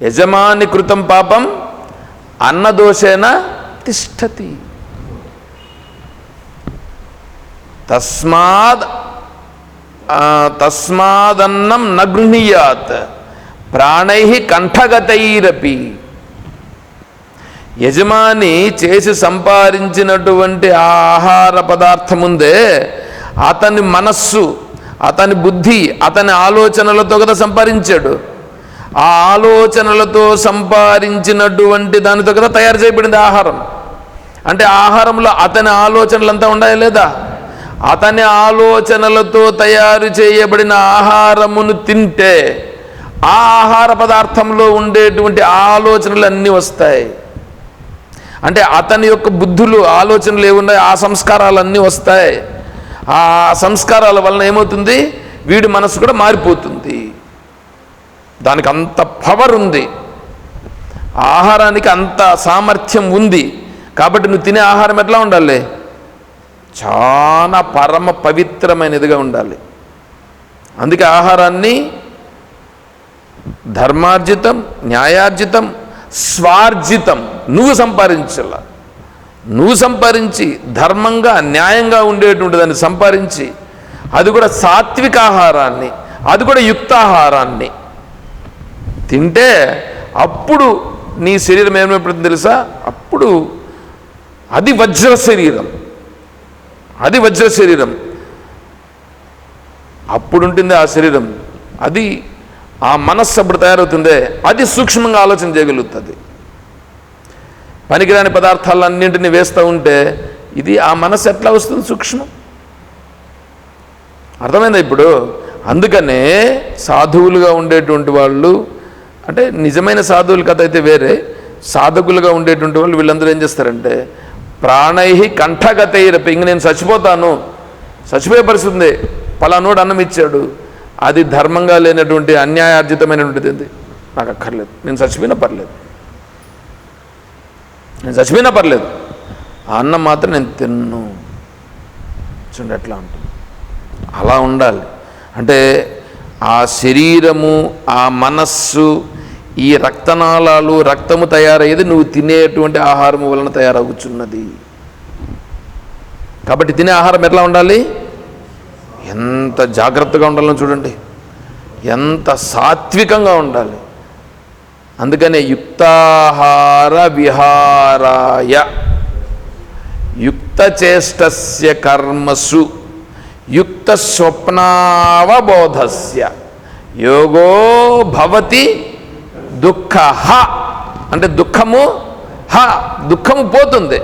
యజమాని కృతం పాపం అన్నదోషేన తిష్టతి. తస్మాదన్నం న గృహ్ణీయాత్ ప్రాణై కంఠగతైరపి. యజమాని చేసి సంపాదించినటువంటి ఆహార పదార్థం ఉందే, అతని మనస్సు, అతని బుద్ధి, అతని ఆలోచనలతో కదా సంపాదించాడు. ఆ ఆలోచనలతో సంపాదించినటువంటి దానితో కదా తయారు చేయబడింది ఆహారం. అంటే ఆహారంలో అతని ఆలోచనలంతా ఉన్నాయా లేదా? అతని ఆలోచనలతో తయారు చేయబడిన ఆహారమును తింటే ఆ ఆహార పదార్థంలో ఉండేటువంటి ఆలోచనలు అన్నీ వస్తాయి. అంటే అతని యొక్క బుద్ధులు, ఆలోచనలు ఏమున్నాయి, ఆ సంస్కారాలన్నీ వస్తాయి. ఆ సంస్కారాల వలన ఏమవుతుంది, వీడి మనసు కూడా మారిపోతుంది. దానికి అంత పవర్ ఉంది, ఆహారానికి అంత సామర్థ్యం ఉంది. కాబట్టి నువ్వు తినే ఆహారం ఎట్లా ఉండాలి? చాలా పరమ పవిత్రమైనదిగా ఉండాలి. అందుకే ఆహారాన్ని ధర్మార్జితం, న్యాయార్జితం, స్వార్జితం, నువ్వు సంపాదించాల. నువ్వు సంపాదించి ధర్మంగా న్యాయంగా ఉండేటువంటి దాన్ని సంపాదించి, అది కూడా సాత్విక ఆహారాన్ని, అది కూడా యుక్తాహారాన్ని తింటే అప్పుడు నీ శరీరం ఏమైపోతుంది తెలుసా? అప్పుడు అది వజ్ర శరీరం, అది వజ్ర శరీరం. అప్పుడు ఉంటుంది ఆ శరీరం. అది ఆ మనస్సు అప్పుడు తయారవుతుందే, అది సూక్ష్మంగా ఆలోచన చేయగలుగుతుంది. పనికిరాని పదార్థాలన్నింటినీ వేస్తూ ఉంటే ఇది ఆ మనస్సు ఎట్లా వస్తుంది? సూక్ష్మం. అర్థమైందా ఇప్పుడు? అందుకనే సాధువులుగా ఉండేటువంటి వాళ్ళు, అంటే నిజమైన సాధువుల కథ అయితే వేరే, సాధకులుగా ఉండేటువంటి వాళ్ళు వీళ్ళందరూ ఏం చేస్తారంటే ప్రాణై కంఠగతైరపి. ఇంక నేను చచ్చిపోతాను, చచ్చిపోయే పరిస్థితి ఉంది, పలానోడు అన్నం ఇచ్చాడు, అది ధర్మంగా లేనటువంటి అన్యాయార్జితమైనటువంటిది, నాకు అక్కర్లేదు, నేను చచ్చిపోయినా పర్లేదు, నేను చచ్చిపోయినా పర్లేదు, ఆ అన్నం మాత్రం నేను తిన్ను. చూడండి ఎట్లా ఉంటుంది. అలా ఉండాలి. అంటే ఆ శరీరము, ఆ మనస్సు, ఈ రక్తనాళాలు, రక్తము తయారయ్యేది నువ్వు తినేటువంటి ఆహారము వలన తయారవుతున్నది. కాబట్టి తినే ఆహారం ఎట్లా ఉండాలి? ఎంత జాగ్రత్తగా ఉండాలని చూడండి, ఎంత సాత్వికంగా ఉండాలి. అందుకనే యుక్తాహార విహారాయ యుక్తచేష్టస్య కర్మసు యుక్త స్వప్నావబోధస్య యోగో భవతి దుఃఖ. అంటే దుఃఖము పోతుంది.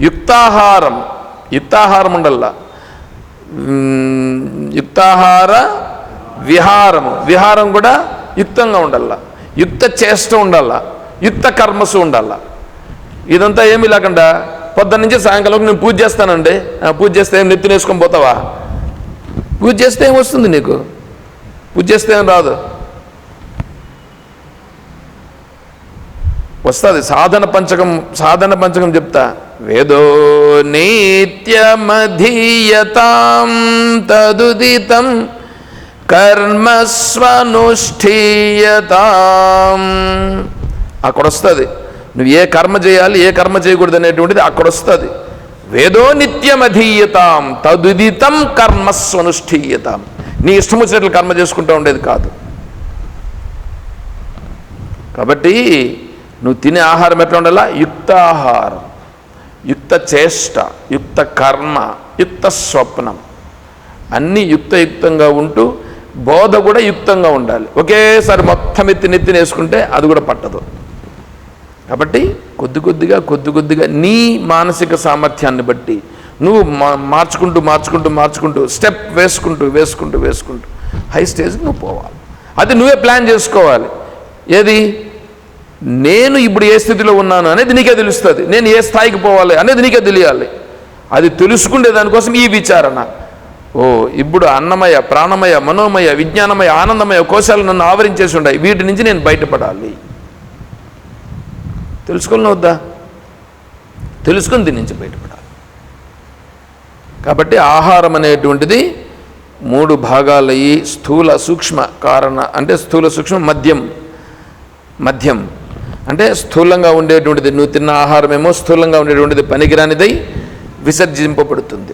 యుక్తాహారం, యుక్తాహారం ఉండల్లా, యుక్తాహార విహారం కూడా యుక్తంగా ఉండాల, యుక్త చేష్ట ఉండాల, యుక్త కర్మసు ఉండాల. ఇదంతా ఏమీ లేకుండా పొద్దున్న నుంచి సాయంకాలం నేను పూజ చేస్తానండి, పూజ చేస్తే ఏం నెత్తిన వేసుకొని పోతావా? పూజ చేస్తే ఏం వస్తుంది నీకు? పూజ చేస్తే ఏం రాదు. వస్తుంది. సాధన పంచకం చెప్తా. వేదో నిత్యమధీయతాం తదుదితం కర్మస్వనుష్ఠీయతాం. అక్కడ వస్తుంది నువ్వు ఏ కర్మ చేయాలి, ఏ కర్మ చేయకూడదు అనేటువంటిది అక్కడ వస్తుంది. వేదో నిత్యమధీయతాం తదుదితం కర్మస్వనుష్ఠీయతాం. నీ ఇష్టం వచ్చినట్లు కర్మ చేసుకుంటూ ఉండేది కాదు. కాబట్టి నువ్వు తినే ఆహారం ఎట్లా ఉండాలా? యుక్తాహారం, యుక్త చేష్ట, యుక్త కర్మ, యుక్త స్వప్నం, అన్నీ యుక్తంగా ఉంటూ బోధ కూడా యుక్తంగా ఉండాలి. ఒకేసారి మొత్తం నెత్తిన వేసుకుంటే అది కూడా పట్టదు. కాబట్టి కొద్ది కొద్దిగా నీ మానసిక సామర్థ్యాన్ని బట్టి నువ్వు మార్చుకుంటూ స్టెప్ వేసుకుంటూ హై స్టేజ్కి నువ్వు పోవాలి. అది నువ్వే ప్లాన్ చేసుకోవాలి. ఏది? నేను ఇప్పుడు ఏ స్థితిలో ఉన్నాను అనేది నీకే తెలుస్తుంది. నేను ఏ స్థాయికి పోవాలి అనేది నీకే తెలియాలి. అది తెలుసుకునే దానికోసం ఈ విచారణ. ఇప్పుడు అన్నమయ, ప్రాణమయ, మనోమయ, విజ్ఞానమయ, ఆనందమయ కోశాలు నన్ను ఆవరించేసి ఉన్నాయి, వీటి నుంచి నేను బయటపడాలి. తెలుసుకోవాలని వద్దా? తెలుసుకుని దీని నుంచి బయటపడాలి. కాబట్టి ఆహారం అనేటువంటిది 3 భాగాలయ్యి స్థూల సూక్ష్మ కారణ, అంటే స్థూల సూక్ష్మ మద్యం. మధ్యం అంటే స్థూలంగా ఉండేటువంటిది, నువ్వు తిన్న ఆహారమేమో స్థూలంగా ఉండేటువంటిది పనికిరానిదై విసర్జింపబడుతుంది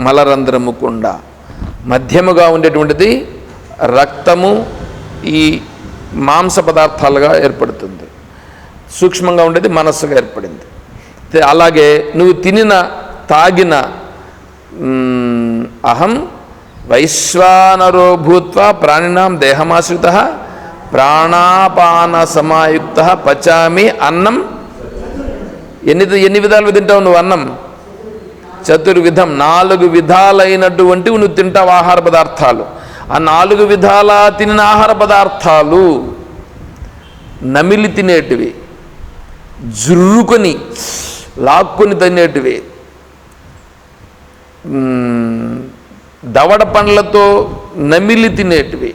మలరంధ్రము గుండా. మధ్యముగా ఉండేటువంటిది రక్తము, ఈ మాంస పదార్థాలుగా ఏర్పడుతుంది. సూక్ష్మంగా ఉండేది మనస్సుగా ఏర్పడింది. అలాగే నువ్వు తినిన తాగిన అహం వైశ్వానరో భూత్వా ప్రాణినాం దేహమాశ్రిత ప్రాణాపాన సమాయుక్త పచామి అన్నం. ఎన్ని విధాలు తింటావు నువ్వు అన్నం? చతుర్విధం, 4 విధాలైనటువంటి నువ్వు తింటావు ఆహార పదార్థాలు. ఆ 4 విధాల తినిన ఆహార పదార్థాలు నమిలి తినేటివి, జుర్రుకొని లాక్కొని తినేటివి, దవడ పండ్లతో నమిలి తినేటివి,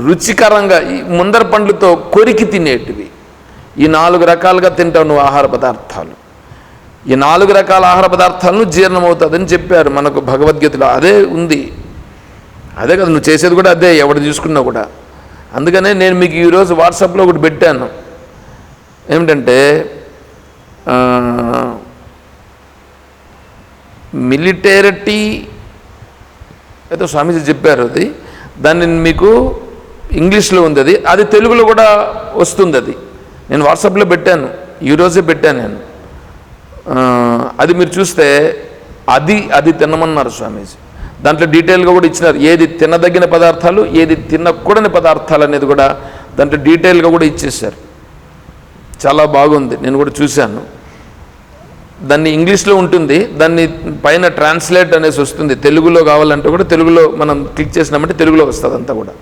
రుచికరంగా ముందర పండ్లతో కొరికి తినేటివి. ఈ 4 రకాలుగా తింటావు నువ్వు ఆహార పదార్థాలు. ఈ 4 రకాల ఆహార పదార్థాలను జీర్ణమవుతుందని చెప్పారు మనకు భగవద్గీతలో. అదే ఉంది, అదే కదా నువ్వు చేసేది కూడా అదే, ఎవడు చూసుకున్నా కూడా. అందుకనే నేను మీకు ఈరోజు వాట్సాప్లో ఒకటి పెట్టాను. ఏమిటంటే మిలిటేరిటీ ఏదో స్వామీజీ చెప్పారు, అది దాన్ని మీకు ఇంగ్లీష్లో ఉంది, అది తెలుగులో కూడా వస్తుంది. అది నేను వాట్సాప్లో పెట్టాను, ఈరోజే పెట్టాను నేను. అది మీరు చూస్తే అది తినమన్నారు స్వామీజీ. దాంట్లో డీటెయిల్గా కూడా ఇచ్చినారు, ఏది తినదగిన పదార్థాలు, ఏది తినకూడని పదార్థాలు అనేది కూడా దాంట్లో డీటెయిల్గా కూడా ఇచ్చేసారు. చాలా బాగుంది, నేను కూడా చూశాను. దాన్ని ఇంగ్లీష్లో ఉంటుంది, దాన్ని పైన ట్రాన్స్లేట్ అనేసి వస్తుంది. తెలుగులో కావాలంటే కూడా తెలుగులో మనం క్లిక్ చేసినామంటే తెలుగులో వస్తుంది. అంతా కూడా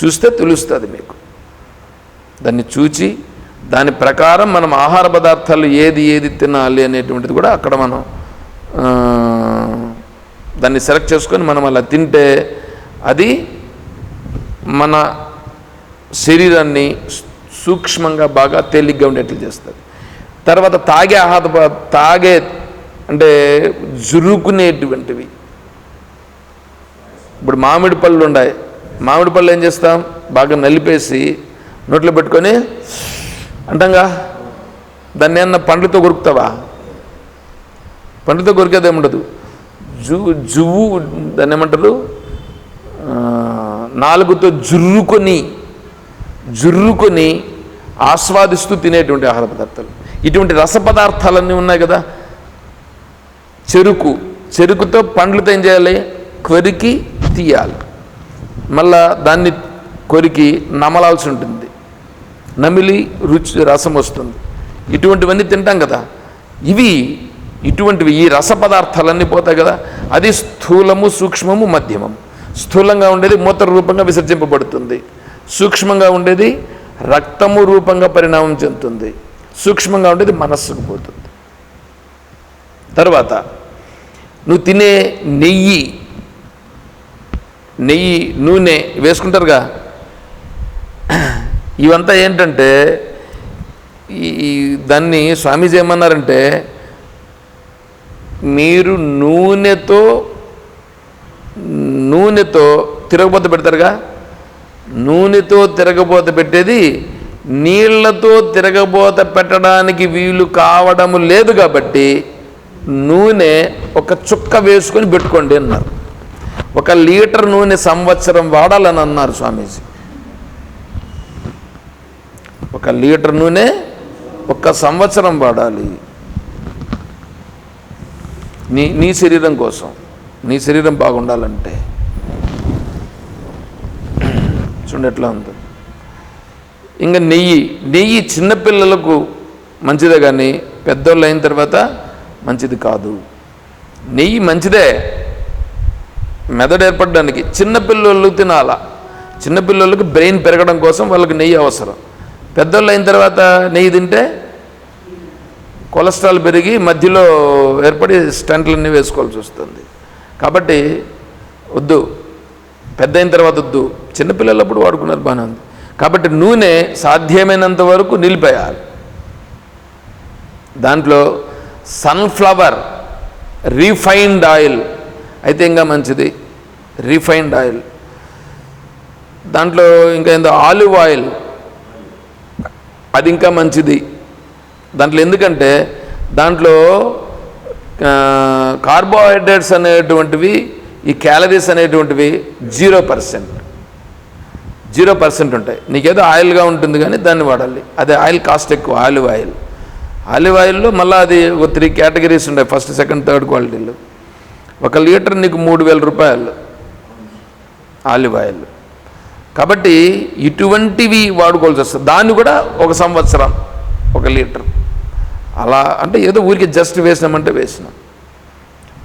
చూస్తే తెలుస్తుంది మీకు. దాన్ని చూచి దాని ప్రకారం మనం ఆహార పదార్థాలు ఏది తినాలి అనేటువంటిది కూడా అక్కడ మనం దాన్ని సెలెక్ట్ చేసుకొని మనం అలా తింటే అది మన శరీరాన్ని సూక్ష్మంగా బాగా తేలిగ్గా ఉండేట్లు చేస్తుంది. తర్వాత తాగే అంటే జురుకునేటువంటివి. ఇప్పుడు మామిడి పళ్ళు ఉన్నాయి, మామిడి పళ్ళు ఏం చేస్తాం, బాగా నలిపేసి నోట్లో పెట్టుకొని అంటాంగా, దాన్ని ఏమన్నా పండ్లతో కొరుకుతావా? పండ్లతో కొరికేది ఏముండదు. జువ్వు దాన్ని ఏమంటారు, నాలుగుతో జుర్రుకొని ఆస్వాదిస్తూ తినేటువంటి ఆహార పదార్థాలు. ఇటువంటి రస పదార్థాలన్నీ ఉన్నాయి కదా. చెరుకుతో పండ్లతో ఏం చేయాలి, కొరికి తీయాలి, మళ్ళా దాన్ని కొరికి నమలాల్సి ఉంటుంది, నమిలి రసం వస్తుంది. ఇటువంటివన్నీ తింటాం కదా. ఇటువంటివి ఈ రస పదార్థాలన్నీ పోతాయి కదా. అది స్థూలము, సూక్ష్మము, మధ్యమము. స్థూలంగా ఉండేది మూత్ర రూపంగా విసర్జింపబడుతుంది, సూక్ష్మంగా ఉండేది రక్తము రూపంగా పరిణామం చెందుతుంది, సూక్ష్మంగా ఉండేది మనస్సుకు పోతుంది. తర్వాత నువ్వు తినే నెయ్యి, నూనె వేసుకుంటారుగా, ఇవంతా ఏంటంటే దాన్ని స్వామీజీ ఏమన్నారంటే, మీరు నూనెతో తిరగబోత పెడతారుగా, నూనెతో తిరగబోత పెట్టేది నీళ్లతో తిరగబోత పెట్టడానికి వీలు కావడము లేదు. కాబట్టి నూనె ఒక చుక్క వేసుకొని పెట్టుకోండి అన్నారు. 1 లీటర్ నూనె సంవత్సరం వాడాలని అన్నారు స్వామీజీ. 1 లీటర్ నూనె 1 సంవత్సరం వాడాలి నీ శరీరం కోసం, నీ శరీరం బాగుండాలంటే. చూడండి ఎట్లా ఉంది. ఇంకా నెయ్యి చిన్నపిల్లలకు మంచిదే, కానీ పెద్దోళ్ళు అయిన తర్వాత మంచిది కాదు. నెయ్యి మంచిదే మెదడు ఏర్పడడానికి, చిన్నపిల్లలు తినాలా. చిన్నపిల్లలకు బ్రెయిన్ పెరగడం కోసం వాళ్ళకి నెయ్యి అవసరం. పెద్దోళ్ళు అయిన తర్వాత నెయ్యి తింటే కొలెస్ట్రాల్ పెరిగి మధ్యలో ఏర్పడి స్టంట్లన్నీ వేసుకోవాల్సి వస్తుంది. కాబట్టి వద్దు, పెద్ద అయిన తర్వాత వద్దు. చిన్నపిల్లలప్పుడు వాడుకున్నారు, బాగానే ఉంది. కాబట్టి నూనె సాధ్యమైనంత వరకు నిలిపేయాలి. దాంట్లో సన్ఫ్లవర్ రీఫైన్డ్ ఆయిల్ అయితే ఇంకా మంచిది. రీఫైన్డ్ ఆయిల్ దాంట్లో ఇంకా ఏందో ఆలివ్ ఆయిల్, అది ఇంకా మంచిది దాంట్లో. ఎందుకంటే దాంట్లో కార్బోహైడ్రేట్స్ అనేటువంటివి, ఈ క్యాలరీస్ అనేటువంటివి 0% ఉంటాయి. నీకేదో ఆయిల్గా ఉంటుంది కానీ దాన్ని వాడాలి. అదే ఆయిల్ కాస్ట్ ఎక్కువ. ఆలివ్ ఆయిల్లో మళ్ళీ అది ఒక 3 కేటగిరీస్ ఉంటాయి, ఫస్ట్, సెకండ్, థర్డ్ క్వాలిటీలు. 1 లీటర్ నీకు 3,000 రూపాయలు ఆలివ్ ఆయిల్. కాబట్టి ఇటువంటివి వాడుకోవాల్సి వస్తుంది. దాన్ని కూడా 1 సంవత్సరం 1 లీటర్ అలా, అంటే ఏదో ఊరికి జస్ట్ వేసినామంటే వేసినాం,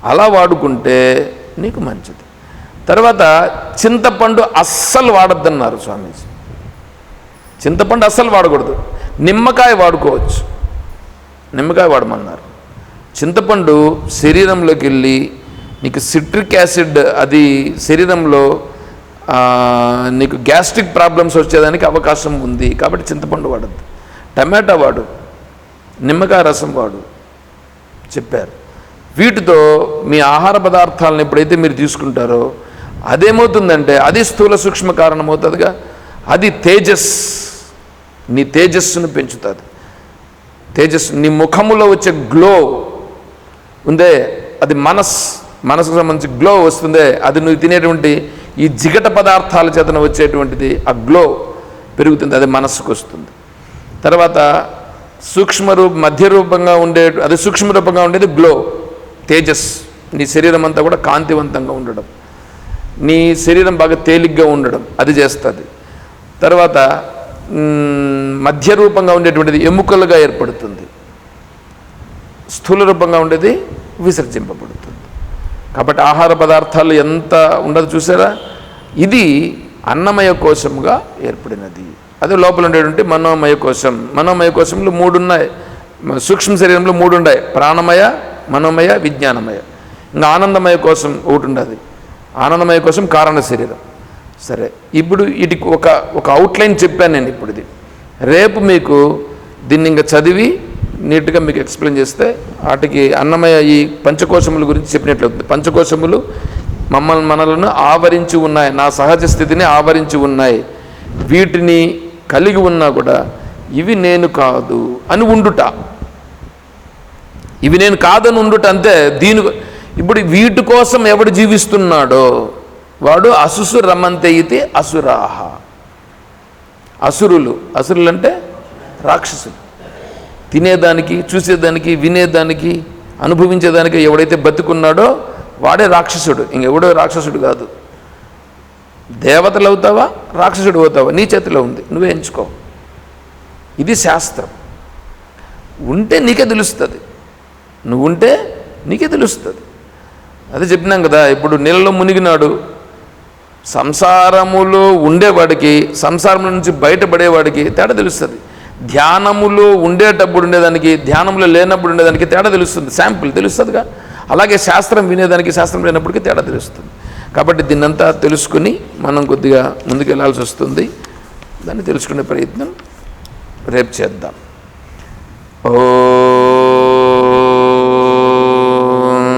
అలా వాడుకుంటే నీకు మంచిది. తర్వాత చింతపండు అస్సలు వాడద్దన్నారు స్వామీజీ. చింతపండు అస్సలు వాడకూడదు. నిమ్మకాయ వాడుకోవచ్చు, నిమ్మకాయ వాడమన్నారు. చింతపండు శరీరంలోకి వెళ్ళి నీకు సిట్రిక్ యాసిడ్, అది శరీరంలో నీకు గ్యాస్ట్రిక్ ప్రాబ్లమ్స్ వచ్చేదానికి అవకాశం ఉంది. కాబట్టి చింతపండు వాడద్దు. టమాటా వాడు, నిమ్మకాయ రసం వాడు చెప్పారు. వీటితో మీ ఆహార పదార్థాలను ఎప్పుడైతే మీరు తీసుకుంటారో అదేమవుతుందంటే అది స్థూల సూక్ష్మ కారణం అవుతుందిగా. అది నీ తేజస్సును పెంచుతుంది. తేజస్సు, నీ ముఖములో వచ్చే గ్లో ఉందే, అది మనసుకు సంబంధించి గ్లో వస్తుందే, అది నువ్వు తినేటువంటి ఈ జిగట పదార్థాల చేతన వచ్చేటువంటిది, ఆ గ్లో పెరుగుతుంది, అది మనస్సుకు వస్తుంది. తర్వాత మధ్య రూపంగా అది సూక్ష్మ రూపంగా ఉండేది గ్లో, తేజస్. నీ శరీరం అంతా కూడా కాంతివంతంగా ఉండడం, నీ శరీరం బాగా తేలిగ్గా ఉండడం, అది చేస్తుంది. తర్వాత మధ్య రూపంగా ఉండేటువంటిది ఎముకలుగా ఏర్పడుతుంది, స్థూల రూపంగా ఉండేది విసర్జింపబడుతుంది. కాబట్టి ఆహార పదార్థాలు ఎంత ఉండదు చూసారా. ఇది అన్నమయ కోశముగా ఏర్పడినది. అదే లోపల ఉండేటువంటి మనోమయ కోశంలో 3 ఉన్నాయి. సూక్ష్మ శరీరంలో 3 ఉన్నాయి: ప్రాణమయ, మనోమయ, విజ్ఞానమయ. ఇంకా ఆనందమయ కోశం ఒకటి ఉండదు. ఆనందమయ కోశం కారణ శరీరం. సరే, ఇప్పుడు వీటికి ఒక అవుట్లైన్ చెప్పాను నేను. ఇప్పుడు ఇది రేపు మీకు దీన్ని ఇంకా చదివి నీట్గా మీకు ఎక్స్ప్లెయిన్ చేస్తే వాటికి అన్నమయ ఈ పంచకోశముల గురించి చెప్పినట్లవుతుంది. పంచకోశములు మనలను ఆవరించి ఉన్నాయి, నా సహజ స్థితిని ఆవరించి ఉన్నాయి. వీటిని కలిగి ఉన్నా కూడా ఇవి నేను కాదు అని ఉండుట, ఇవి నేను కాదని ఉండుట అంతే. ఇప్పుడు వీటి కోసం ఎవడు జీవిస్తున్నాడో వాడు అసుసు రమంతే ఇది అసురాహ. అసురులు అంటే రాక్షసులు. తినేదానికి, చూసేదానికి, వినేదానికి, అనుభవించేదానికి ఎవడైతే బతుకున్నాడో వాడే రాక్షసుడు, ఇంకెవడో రాక్షసుడు కాదు. దేవతలు అవుతావా, రాక్షసుడు అవుతావా, నీ చేతిలో ఉంది, నువ్వే ఎంచుకో. ఇది శాస్త్రం. ఉంటే నీకే తెలుస్తుంది, నువ్వు ఉంటే నీకే తెలుస్తుంది. అదే చెప్పినాం కదా. ఇప్పుడు నీళ్ళలో మునిగినాడు, సంసారములో ఉండేవాడికి, సంసారం నుంచి బయటపడేవాడికి తేడా తెలుస్తుంది. ధ్యానములో ఉండేటప్పుడు ఉండేదానికి, ధ్యానంలో లేనప్పుడు ఉండేదానికి తేడా తెలుస్తుంది, శాంపుల్ తెలుస్తుందిగా. అలాగే శాస్త్రం వినేదానికి, శాస్త్రం లేనప్పటికీ తేడా తెలుస్తుంది. కాబట్టి దీన్నంతా తెలుసుకుని మనం కొద్దిగా ముందుకు వెళ్ళాల్సి వస్తుంది. దాన్ని తెలుసుకునే ప్రయత్నం రేపు చేద్దాం. ఓం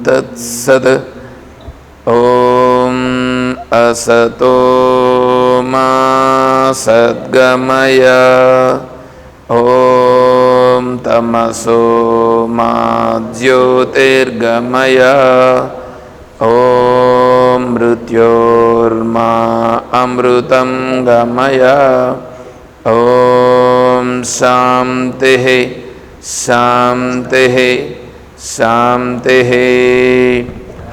తత్సత్. ఓం అసతో మా సద్గమయ. ఓం తమసో మా జ్యోతిర్గమయ. ఓం మృత్యోర్మా అమృతం గమయ. ఓం శాంతి శాంతి శాంతి.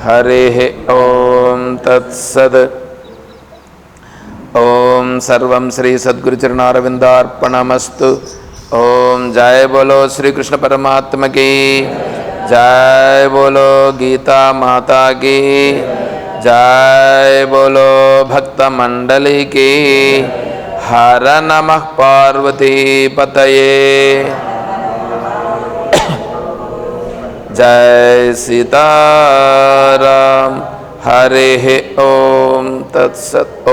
హరి ఓం తత్సత్. ఓం సర్వం శ్రీ సద్గురుచరణారవిందార్పణమస్తు. ఓం జయ బోలో శ్రీకృష్ణ పరమాత్మ की जय, बोलो गीता माता की जय, बोलो भक्त मंडली की। हर नमः पार्वती पतये। जय सीताराम। हरे ओम तत्सत्।